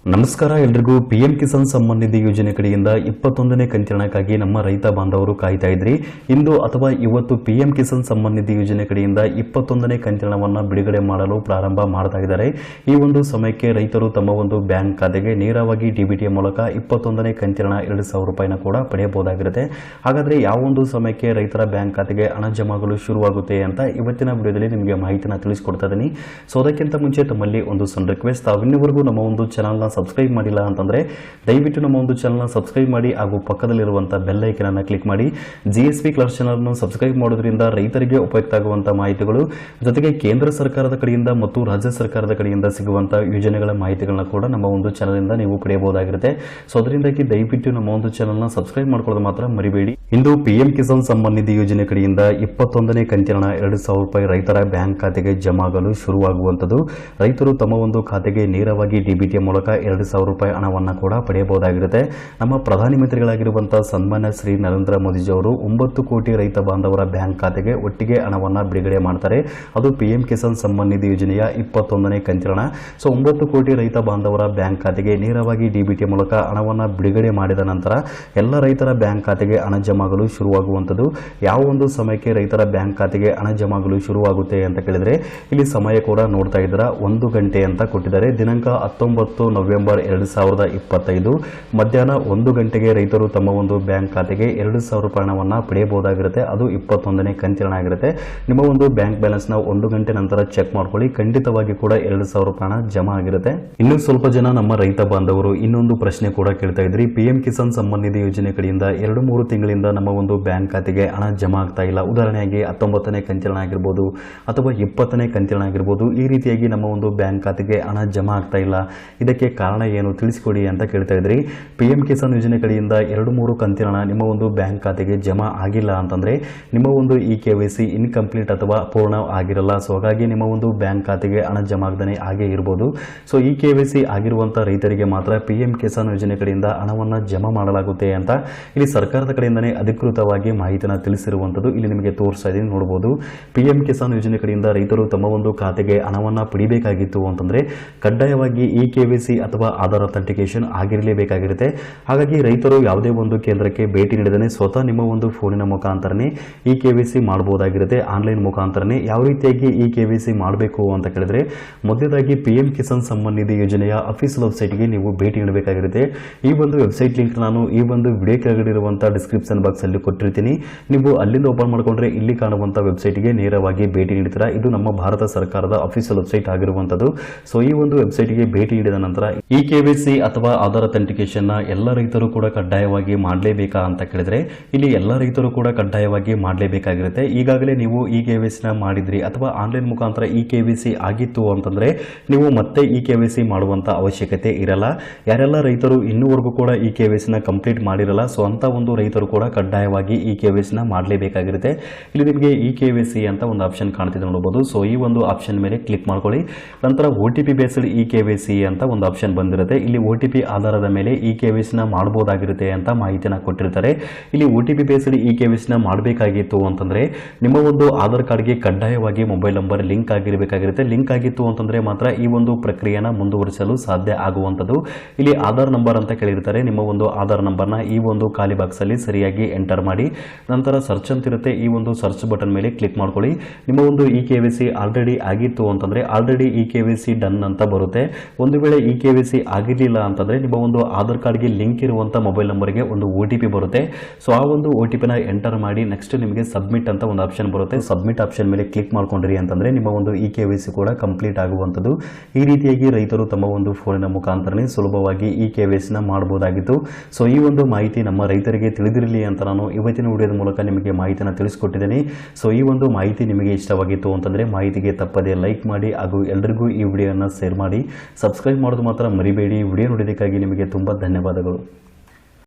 ನಮಸ್ಕಾರ ಎಲ್ರಿಗೂ ಪಿಎಂ ಕಿಸಾನ್ ಸಮ್ಮಾನ್ ನಿಧಿ ಯೋಜನೆ ಕಡೆಯಿಂದ 21ನೇ ಕಂತಿನಕ್ಕಾಗಿ ನಮ್ಮ ರೈತ ಬಾಂಧವರು ಕಾಯ್ತಾ ಇದ್ರಿ. ಇಂದು ಅಥವಾ ಇವತ್ತು ಪಿಎಂ ಕಿಸಾನ್ ಸಮ್ಮಾನ್ ನಿಧಿ ಯೋಜನೆ ಕಡೆಯಿಂದ 21ನೇ ಕಂತಿನವನ್ನು ಬಿಡುಗಡೆ ಮಾಡಲು ಪ್ರಾರಂಭ ಮಾಡ್ತಾ ಇದ್ದಾರೆ. ಈ ಒಂದು ಸಮಯಕ್ಕೆ ರೈತರು ತಮ್ಮ ಒಂದು ಬ್ಯಾಂಕ್ ಖಾತೆಗೆ ನೇರವಾಗಿ ಡಿಬಿಟಿ ಮೂಲಕ 21ನೇ ಕಂತಿನ 2,000 ರೂಪಾಯಿನ ಕೂಡ ಪಡೆಯಬಹುದಾಗಿರುತ್ತೆ. ಹಾಗಾದ್ರೆ ಯಾವ ಒಂದು ಸಮಯಕ್ಕೆ ರೈತರ ಬ್ಯಾಂಕ್ ಖಾತೆಗೆ ಹಣ ಜಮಾಗಲು ಶುರುವಾಗುತ್ತೆ ಅಂತ ಇವತ್ತಿನ ವಿಡಿಯೋದಲ್ಲಿ ನಿಮಗೆ ಮಾಹಿತಿನ ತಿಳಿಸಿಕೊಡ್ತಾ ಇದ್ದೀನಿ. ಸೊ ಅದಕ್ಕಿಂತ ಮುಂಚೆ ತಮ್ಮಲ್ಲಿ ಒಂದು ಸಣ್ಣ ರಿಕ್ವೆಸ್ಟ್, ತಾವಿನ್ನವರೆಗೂ ನಮ್ಮ ಒಂದು ಚಾನಲ್ನ ಸಬ್ಸ್ಕ್ರೈಬ್ ಮಾಡಿಲ್ಲ ಅಂತಂದ್ರೆ ದಯವಿಟ್ಟು ನಮ್ಮ ಒಂದು ಚಾನಲ್ನ ಸಬ್ಸ್ಕ್ರೈಬ್ ಮಾಡಿ ಹಾಗೂ ಪಕ್ಕದಲ್ಲಿರುವಂತಹ ಬೆಲ್ ಐಕನ್ ಅನ್ನು ಕ್ಲಿಕ್ ಮಾಡಿ. ಜಿಎಸ್ಪಿ ಕ್ಲರ್ಕ್ ಚಾನಲ್ ಅನ್ನು ಸಬ್ಸ್ಕ್ರೈಬ್ ಮಾಡೋದ್ರಿಂದ ರೈತರಿಗೆ ಉಪಯುಕ್ತ ಆಗುವಂತಹ ಮಾಹಿತಿಗಳು ಜೊತೆಗೆ ಕೇಂದ್ರ ಸರ್ಕಾರದ ಕಡೆಯಿಂದ ಮತ್ತು ರಾಜ್ಯ ಸರ್ಕಾರದ ಕಡೆಯಿಂದ ಸಿಗುವಂತಹ ಯೋಜನೆಗಳ ಮಾಹಿತಿಗಳನ್ನ ಕೂಡ ನಮ್ಮ ಒಂದು ಚಾನಲ್ ಇಂದ ನೀವು ಪಡೆಯಬಹುದಾಗಿರುತ್ತೆ. ಸೊ ಅದರಿಂದಾಗಿ ದಯವಿಟ್ಟು ನಮ್ಮ ಒಂದು ಚಾನಲ್ನ ಸಬ್ಸ್ಕ್ರೈಬ್ ಮಾಡ್ಕೊಳ್ಳೋದು ಮಾತ್ರ ಮರಿಬೇಡಿ. ಇಂದು ಪಿಎಂ ಕಿಸಾನ್ ಸಮ್ಮಾನ್ ನಿಧಿ ಯೋಜನೆ ಕಡೆಯಿಂದ 21ನೇ ಕಂತಿನ 2,000 ರೂಪಾಯಿ ರೈತರ ಬ್ಯಾಂಕ್ ಖಾತೆಗೆ ಜಮಾಗಲು ಶುರುವಾಗುವಂತದ್ದು. ರೈತರು ತಮ್ಮ ಒಂದು ಖಾತೆಗೆ ನೇರವಾಗಿ ಡಿಬಿಟಿ ಮೂಲಕ 2,000 ರೂಪಾಯಿ ಹಣವನ್ನು ಕೂಡ ಪಡೆಯಬಹುದಾಗಿರುತ್ತೆ. ನಮ್ಮ ಪ್ರಧಾನಮಂತ್ರಿಗಳಾಗಿರುವಂತಹ ಸನ್ಮಾನ್ಯ ಶ್ರೀ ನರೇಂದ್ರ ಮೋದಿಜಿ ಅವರು 9 ಕೋಟಿ ರೈತ ಬಾಂಧವರ ಬ್ಯಾಂಕ್ ಖಾತೆಗೆ ಒಟ್ಟಿಗೆ ಹಣವನ್ನು ಬಿಡುಗಡೆ ಮಾಡ್ತಾರೆ. ಅದು ಪಿಎಂ ಕಿಸಾನ್ ಸಮ್ಮಾನ್ ನಿಧಿ ಯೋಜನೆಯ 21ನೇ ಕಂತಿನ. ಸೊ 9 ಕೋಟಿ ರೈತ ಬಾಂಧವರ ಬ್ಯಾಂಕ್ ಖಾತೆಗೆ ನೇರವಾಗಿ ಡಿಬಿಟಿ ಮೂಲಕ ಹಣವನ್ನು ಬಿಡುಗಡೆ ಮಾಡಿದ ನಂತರ ಎಲ್ಲ ರೈತರ ಬ್ಯಾಂಕ್ ಖಾತೆಗೆ ಹಣ ಜಮಾಗಲು ಶುರುವಾಗುವಂಥದ್ದು. ಯಾವ ಒಂದು ಸಮಯಕ್ಕೆ ರೈತರ ಬ್ಯಾಂಕ್ ಖಾತೆಗೆ ಹಣ ಜಮಾಗಲು ಶುರುವಾಗುತ್ತೆ ಅಂತ ಕೇಳಿದ್ರೆ ಇಲ್ಲಿ ಸಮಯ ಕೂಡ ನೋಡ್ತಾ ಇದ್ದೀರಾ, 1 ಗಂಟೆ ಅಂತ ಕೊಟ್ಟಿದ್ದಾರೆ. ದಿನಾಂಕ 19 ನವೆಂಬರ್ 2025 ಮಧ್ಯಾಹ್ನ 1 ಗಂಟೆಗೆ ರೈತರು ತಮ್ಮ ಒಂದು ಬ್ಯಾಂಕ್ ಖಾತೆಗೆ 2,000 ರೂಪಾಯಿ ಹಣವನ್ನು ಪಡೆಯಬಹುದಾಗಿರುತ್ತೆ. ಅದು 21ನೇ ಕಂತಿನ ಆಗಿರುತ್ತೆ. ನಿಮ್ಮ ಒಂದು ಬ್ಯಾಂಕ್ ಬ್ಯಾಲೆನ್ಸ್ ನ 1 ಗಂಟೆ ನಂತರ ಚೆಕ್ ಮಾಡ್ಕೊಳ್ಳಿ, ಖಂಡಿತವಾಗಿ ಕೂಡ 2,000 ರೂಪಾಯಿ ಹಣ ಜಮಾ ಆಗಿರುತ್ತೆ. ಇನ್ನು ಸ್ವಲ್ಪ ಜನ ನಮ್ಮ ರೈತ ಬಾಂಧವರು ಇನ್ನೊಂದು ಪ್ರಶ್ನೆ ಕೂಡ ಕೇಳ್ತಾ ಇದ್ರಿ, ಪಿಎಂ ಕಿಸಾನ್ ಸಮ್ಮಾನ್ ನಿಧಿ ಯೋಜನೆ ಕಡೆಯಿಂದ 2-3 ತಿಂಗಳಿಂದ ನಮ್ಮ ಒಂದು ಬ್ಯಾಂಕ್ ಖಾತೆಗೆ ಹಣ ಜಮಾ ಆಗ್ತಾ ಇಲ್ಲ. ಉದಾಹರಣೆಯಾಗಿ 19ನೇ ಕಂತಿನ ಆಗಿರ್ಬೋದು ಅಥವಾ 20ನೇ ಕಂತಿನ ಆಗಿರ್ಬೋದು, ಈ ರೀತಿಯಾಗಿ ನಮ್ಮ ಒಂದು ಬ್ಯಾಂಕ್ ಖಾತೆಗೆ ಹಣ ಜಮಾ ಆಗ್ತಾ ಇಲ್ಲ, ಇದಕ್ಕೆ ಕಾರಣ ಏನು ತಿಳಿಸಿಕೊಡಿ ಅಂತ ಕೇಳ್ತಾ ಇದ್ರಿ. ಪಿಎಂ ಕಿಸಾನ್ ಯೋಜನೆ ಕಡೆಯಿಂದ 2-3 ಕಂತಿನ ನಿಮ್ಮ ಒಂದು ಬ್ಯಾಂಕ್ ಖಾತೆಗೆ ಜಮಾ ಆಗಿಲ್ಲ ಅಂತಂದ್ರೆ ನಿಮ್ಮ ಒಂದು KYC ಇನ್ಕಂಪ್ಲೀಟ್ ಅಥವಾ ಪೂರ್ಣ ಆಗಿರಲ್ಲ. ಸೊ ಹಾಗಾಗಿ ನಿಮ್ಮ ಒಂದು ಬ್ಯಾಂಕ್ ಖಾತೆಗೆ ಹಣ ಜಮಾ ಆಗದೇ ಹಾಗೆ ಇರಬಹುದು. ಸೊ KYC ಆಗಿರುವಂತಹ ರೈತರಿಗೆ ಮಾತ್ರ ಪಿಎಂ ಕಿಸಾನ್ ಯೋಜನೆ ಕಡೆಯಿಂದ ಹಣವನ್ನು ಜಮಾ ಮಾಡಲಾಗುತ್ತೆ ಅಂತ ಇಲ್ಲಿ ಸರ್ಕಾರದ ಕಡೆಯಿಂದನೇ ಅಧಿಕೃತವಾಗಿ ಮಾಹಿತಿನ ತಿಳಿಸಿರುವಂತದ್ದು. ಇಲ್ಲಿ ನಿಮಗೆ ತೋರಿಸ್ತಾ ಇದ್ದೀನಿ, ನೋಡಬಹುದು. ಪಿಎಂ ಕಿಸಾನ್ ಯೋಜನೆ ಕಡೆಯಿಂದ ರೈತರು ತಮ್ಮ ಒಂದು ಖಾತೆಗೆ ಹಣವನ್ನು ಪಡಿಬೇಕಾಗಿತ್ತು ಅಂತಂದ್ರೆ ಕಡ್ಡಾಯವಾಗಿ KYC ಅಥವಾ ಆಧಾರ್ ಅಥೆಂಟಿಕೇಶನ್ ಆಗಿರಲೇಬೇಕಾಗಿರುತ್ತೆ. ಹಾಗಾಗಿ ರೈತರು ಯಾವುದೇ ಒಂದು ಕೇಂದ್ರಕ್ಕೆ ಭೇಟಿ ನೀಡದೇ ಸ್ವತಃ ನಿಮ್ಮ ಒಂದು ಫೋನಿನ ಮುಖಾಂತರನೇ KYC ಮಾಡಬಹುದಾಗಿರುತ್ತೆ. ಆನ್ಲೈನ್ ಮುಖಾಂತರನೇ ಯಾವ ರೀತಿಯಾಗಿ KYC ಮಾಡಬೇಕು ಅಂತ ಕೇಳಿದ್ರೆ ಮೊದಲದಾಗಿ ಪಿಎಂ ಕಿಸಾನ್ ಸಮ್ಮಾನ್ ನಿಧಿ ಯೋಜನೆಯ ಅಫಿಷಿಯಲ್ ವೆಬ್ಸೈಟ್ಗೆ ನೀವು ಭೇಟಿ ನೀಡಬೇಕಾಗಿರುತ್ತೆ. ಈ ಒಂದು ವೆಬ್ಸೈಟ್ ಲಿಂಕ್ ನಾನು ಈ ಒಂದು ವಿಡಿಯೋ ಕೆಳಗಡೆ ಇರುವಂತಹ ಡಿಸ್ಕ್ರಿಪ್ಷನ್ ಬಾಕ್ಸ್ ಅಲ್ಲಿ ಕೊಟ್ಟಿರ್ತೀನಿ. ನೀವು ಅಲ್ಲಿಂದ ಓಪನ್ ಮಾಡ್ಕೊಂಡ್ರೆ ಇಲ್ಲಿ ಕಾಣುವಂತಹ ವೆಬ್ಸೈಟ್ಗೆ ನೇರವಾಗಿ ಭೇಟಿ ನೀಡ್ತೀರಾ. ಇದು ನಮ್ಮ ಭಾರತ ಸರ್ಕಾರದ ಅಫಿಷಿಯಲ್ ವೆಬ್ಸೈಟ್ ಆಗಿರುವಂತದ್ದು. ಸೊ ಈ ಒಂದು ವೆಬ್ಸೈಟ್ಗೆ ಭೇಟಿ ನೀಡಿದ ನಂತರ KYC ಅಥವಾ ಆಧಾರ್ ಅಥೆಂಟಿಕೇಶನ್ ನ ಎಲ್ಲ ರೈತರು ಕೂಡ ಕಡ್ಡಾಯವಾಗಿ ಮಾಡಲೇಬೇಕಾ ಅಂತ ಕೇಳಿದ್ರೆ ಇಲ್ಲಿ ಎಲ್ಲ ರೈತರು ಕೂಡ ಕಡ್ಡಾಯವಾಗಿ ಮಾಡಲೇಬೇಕಾಗಿರುತ್ತೆ. ಈಗಾಗಲೇ ನೀವು KYC ನ ಮಾಡಿದ್ರಿ ಅಥವಾ ಆನ್ಲೈನ್ ಮುಖಾಂತರ KYC ಆಗಿತ್ತು ಅಂತಂದ್ರೆ ನೀವು ಮತ್ತೆ KYC ಮಾಡುವಂತ ಅವಶ್ಯಕತೆ ಇರಲ್ಲ. ಯಾರೆಲ್ಲ ರೈತರು ಇನ್ನೂವರೆಗೂ ಕೂಡ KYC ನ ಕಂಪ್ಲೀಟ್ ಮಾಡಿರಲ್ಲ, ಸೊ ಅಂತ ಒಂದು ರೈತರು ಕೂಡ ಕಡ್ಡಾಯವಾಗಿ KYC ನ ಮಾಡಲೇಬೇಕಾಗಿರುತ್ತೆ. ಇಲ್ಲಿ ನಿಮಗೆ KYC ಅಂತ ಒಂದು ಆಪ್ಷನ್ ಕಾಣ್ತಿದೆ ನೋಡಬಹುದು. ಸೊ ಈ ಒಂದು ಆಪ್ಷನ್ ಮೇಲೆ ಕ್ಲಿಕ್ ಮಾಡ್ಕೊಳ್ಳಿ. ನಂತರ OTP ಬೇಸ್ಡ್ KYC ಅಂತ ಒಂದು ಆಪ್ಷನ್ ಬಂದಿರುತ್ತೆ. ಇಲ್ಲಿ OTP ಆಧಾರದ ಮೇಲೆ KYC ನ ಮಾಡಬಹುದಾಗಿರುತ್ತೆ ಅಂತ ಮಾಹಿತಿನ ಕೊಟ್ಟಿರ್ತಾರೆ. ಇಲ್ಲಿ OTP ಬೇಸ್ಡ್ KYC ನ ಮಾಡಬೇಕಾಗಿತ್ತು ಅಂತಂದ್ರೆ ನಿಮ್ಮ ಒಂದು ಆಧಾರ್ ಕಾರ್ಡ್ಗೆ ಕಡ್ಡಾಯವಾಗಿ ಮೊಬೈಲ್ ನಂಬರ್ ಲಿಂಕ್ ಆಗಿರಬೇಕಾಗಿರುತ್ತೆ. ಲಿಂಕ್ ಆಗಿತ್ತು ಅಂತಂದ್ರೆ ಮಾತ್ರ ಈ ಒಂದು ಪ್ರಕ್ರಿಯೆನ ಮುಂದುವರಿಸಲು ಸಾಧ್ಯ ಆಗುವಂತದ್ದು. ಇಲ್ಲಿ ಆಧಾರ್ ನಂಬರ್ ಅಂತ ಕೇಳಿರ್ತಾರೆ. ನಿಮ್ಮ ಒಂದು ಆಧಾರ್ ನಂಬರ್ನ ಈ ಒಂದು ಖಾಲಿ ಬಾಕ್ಸ್ ಅಲ್ಲಿ ಸರಿಯಾಗಿ ಎಂಟರ್ ಮಾಡಿ ನಂತರ ಸರ್ಚ್ ಅಂತ ಇರುತ್ತೆ. ಈ ಒಂದು ಸರ್ಚ್ ಬಟನ್ ಮೇಲೆ ಕ್ಲಿಕ್ ಮಾಡ್ಕೊಳ್ಳಿ. ನಿಮ್ಮ ಒಂದು KYC ಆಲ್ರೆಡಿ ಆಗಿತ್ತು ಅಂತಂದ್ರೆ ಆಲ್ರೆಡಿ KYC ಡನ್ ಅಂತ ಬರುತ್ತೆ. ಒಂದು ವೇಳೆ KYC ಆಗಿರಲಿಲ್ಲ ಅಂತಂದ್ರೆ ನಿಮ್ಮ ಒಂದು ಆಧಾರ್ ಕಾರ್ಡ್ಗೆ ಲಿಂಕ್ ಇರುವಂತ ಮೊಬೈಲ್ ನಂಬರ್ಗೆ ಒಂದು OTP ಬರುತ್ತೆ. ಸೊ ಆ ಒಂದು OTP ನ ಎಂಟರ್ ಮಾಡಿ ನೆಕ್ಸ್ಟ್ ನಿಮಗೆ ಸಬ್ಮಿಟ್ ಅಂತ ಒಂದು ಆಪ್ಷನ್ ಬರುತ್ತೆ. ಸಬ್ಮಿಟ್ ಆಪ್ಷನ್ ಮೇಲೆ ಕ್ಲಿಕ್ ಮಾಡ್ಕೊಂಡ್ರಿ ಅಂತಂದ್ರೆ ನಿಮ್ಮ ಒಂದು KYC ಕೂಡ ಕಂಪ್ಲೀಟ್ ಆಗುವಂತದ್ದು. ಈ ರೀತಿಯಾಗಿ ರೈತರು ತಮ್ಮ ಒಂದು ಫೋನಿನ ಮುಖಾಂತರನೇ ಸುಲಭವಾಗಿ KYC ನ ಮಾಡಬಹುದಾಗಿತ್ತು. ಸೊ ಈ ಒಂದು ಮಾಹಿತಿ ನಮ್ಮ ರೈತರಿಗೆ ತಿಳಿದಿರಲಿ ಅಂತ ನಾನು ಇವತ್ತಿನ ವಿಡಿಯೋದ ಮೂಲಕ ನಿಮಗೆ ಮಾಹಿತಿನ ತಿಳಿಸಿಕೊಟ್ಟಿದ್ದೇನೆ. ಸೊ ಈ ಒಂದು ಮಾಹಿತಿ ನಿಮಗೆ ಇಷ್ಟವಾಗಿತ್ತು ಅಂತಂದ್ರೆ ಮಾಹಿತಿಗೆ ತಪ್ಪದೇ ಲೈಕ್ ಮಾಡಿ ಹಾಗೂ ಎಲ್ಲರಿಗೂ ಈ ವಿಡಿಯೋನ ಶೇರ್ ಮಾಡಿ. ಸಬ್ಸ್ಕ್ರೈಬ್ ಮಾಡೋದು ಮಾತ್ರ ಮರಿಬೇಡಿ. ವಿಡಿಯೋ ನೋಡಿದ್ದಕ್ಕಾಗಿ ನಿಮಗೆ ತುಂಬಾ ಧನ್ಯವಾದಗಳು.